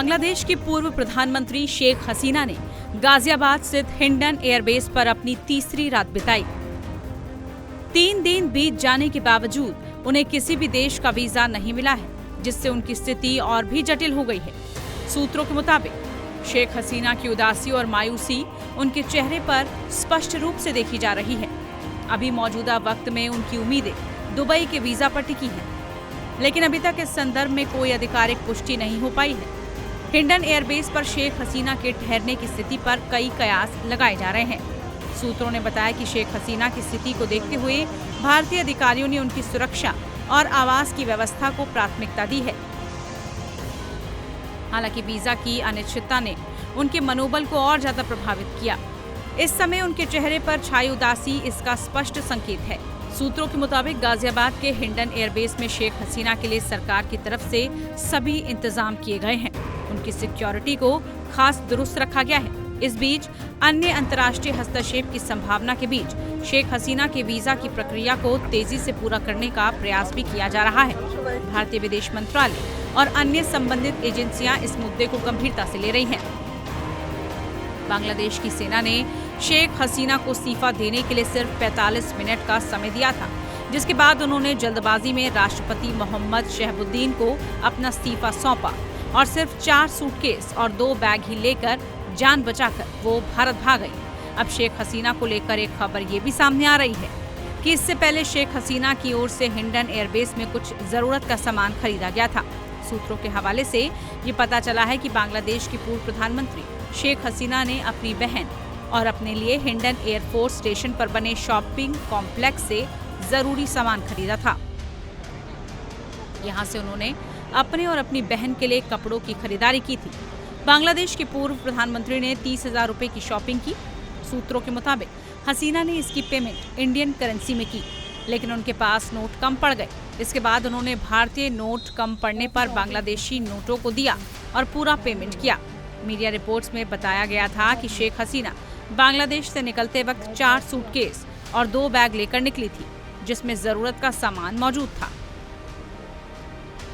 बांग्लादेश की पूर्व प्रधानमंत्री शेख हसीना ने गाजियाबाद स्थित हिंडन एयरबेस पर अपनी तीसरी रात बिताई। 3 दिन बीत जाने के बावजूद उन्हें किसी भी देश का वीजा नहीं मिला है, जिससे उनकी स्थिति और भी जटिल हो गई है। सूत्रों के मुताबिक शेख हसीना की उदासी और मायूसी उनके चेहरे पर स्पष्ट रूप से देखी जा रही है। अभी मौजूदा वक्त में उनकी उम्मीदें दुबई के वीजा पर टिकी हैं, लेकिन अभी तक इस संदर्भ में कोई आधिकारिक पुष्टि नहीं हो पाई है। हिंडन एयरबेस पर शेख हसीना के ठहरने की स्थिति पर कई कयास लगाए जा रहे हैं। सूत्रों ने बताया कि शेख हसीना की स्थिति को देखते हुए भारतीय अधिकारियों ने उनकी सुरक्षा और आवास की व्यवस्था को प्राथमिकता दी है। हालांकि वीजा की अनिश्चितता ने उनके मनोबल को और ज्यादा प्रभावित किया। इस समय उनके चेहरे पर छाई उदासी इसका स्पष्ट संकेत है। सूत्रों के मुताबिक गाजियाबाद के हिंडन एयरबेस में शेख हसीना के लिए सरकार की तरफ से सभी इंतजाम किए गए हैं। उनकी सिक्योरिटी को खास दुरुस्त रखा गया है। इस बीच अन्य अंतर्राष्ट्रीय हस्तक्षेप की संभावना के बीच शेख हसीना के वीजा की प्रक्रिया को तेजी से पूरा करने का प्रयास भी किया जा रहा है। भारतीय विदेश मंत्रालय और अन्य संबंधित एजेंसियां इस मुद्दे को गंभीरता से ले रही हैं। बांग्लादेश की सेना ने शेख हसीना को इस्तीफा देने के लिए सिर्फ 45 मिनट का समय दिया था, जिसके बाद उन्होंने जल्दबाजी में राष्ट्रपति मोहम्मद शहबुद्दीन को अपना इस्तीफा सौंपा और सिर्फ 4 सूटकेस और 2 बैग ही लेकर जान बचाकर वो भारत भाग गई। अब शेख हसीना को लेकर एक खबर ये भी सामने आ रही है कि इससे पहले शेख हसीना की ओर से हिंडन एयरबेस में कुछ जरूरत का सामान खरीदा गया था। सूत्रों के हवाले से ये पता चला है कि बांग्लादेश की पूर्व प्रधानमंत्री शेख हसीना ने अपनी बहन और अपने लिए हिंडन एयरफोर्स स्टेशन पर बने शॉपिंग कॉम्प्लेक्स से जरूरी सामान खरीदा था। यहां से उन्होंने अपने और अपनी बहन के लिए कपड़ों की खरीदारी की थी। बांग्लादेश के पूर्व प्रधानमंत्री ने 30,000 रुपए की शॉपिंग की। सूत्रों के मुताबिक हसीना ने इसकी पेमेंट इंडियन करेंसी में की, लेकिन उनके पास नोट कम पड़ गए। इसके बाद उन्होंने भारतीय नोट कम पड़ने पर बांग्लादेशी नोटों को दिया और पूरा पेमेंट किया। मीडिया रिपोर्ट्स में बताया गया था कि शेख हसीना बांग्लादेश से निकलते वक्त 4 सूटकेस और 2 बैग लेकर निकली थी, जिसमें जरूरत का सामान मौजूद था।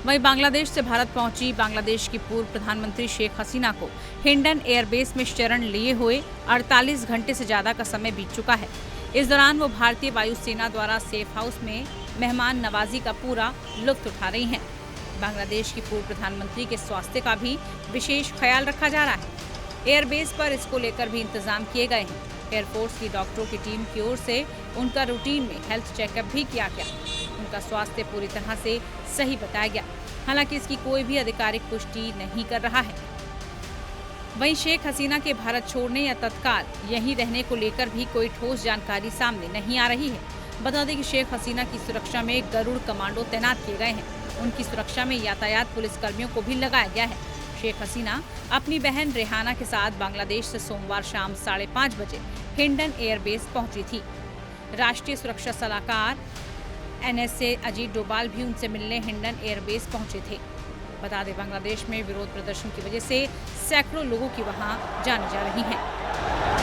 वहीं बांग्लादेश से भारत पहुंची बांग्लादेश की पूर्व प्रधानमंत्री शेख हसीना को हिंडन एयरबेस में शरण लिए हुए 48 घंटे से ज्यादा का समय बीत चुका है। इस दौरान वो भारतीय वायुसेना द्वारा सेफ हाउस में मेहमान नवाजी का पूरा लुत्फ उठा रही हैं। बांग्लादेश की पूर्व प्रधानमंत्री के स्वास्थ्य का भी विशेष ख्याल रखा जा रहा है। एयरबेस पर इसको लेकर भी इंतजाम किए गए हैं। एयरफोर्स की डॉक्टरों की टीम की ओर से उनका रूटीन में हेल्थ चेकअप भी किया गया। उनका स्वास्थ्य पूरी तरह से सही बताया गया। हालांकि इसकी कोई भी आधिकारिक पुष्टि नहीं कर रहा है। वहीं शेख हसीना के भारत छोड़ने या तत्काल यहीं रहने को लेकर भी कोई ठोस जानकारी सामने नहीं आ रही है। बता दें कि शेख हसीना की सुरक्षा में गरुड़ कमांडो तैनात किए गए हैं। उनकी सुरक्षा में यातायात पुलिस कर्मियों को भी लगाया गया है। शेख हसीना अपनी बहन रेहाना के साथ बांग्लादेश से सोमवार शाम 5:30 बजे हिंडन एयरबेस पहुंची थी। राष्ट्रीय सुरक्षा सलाहकार NSA अजीत डोभाल भी उनसे मिलने हिंडन एयरबेस पहुंचे थे। बता दें, बांग्लादेश में विरोध प्रदर्शन की वजह से सैकड़ों लोगों की वहां जान जा रही हैं।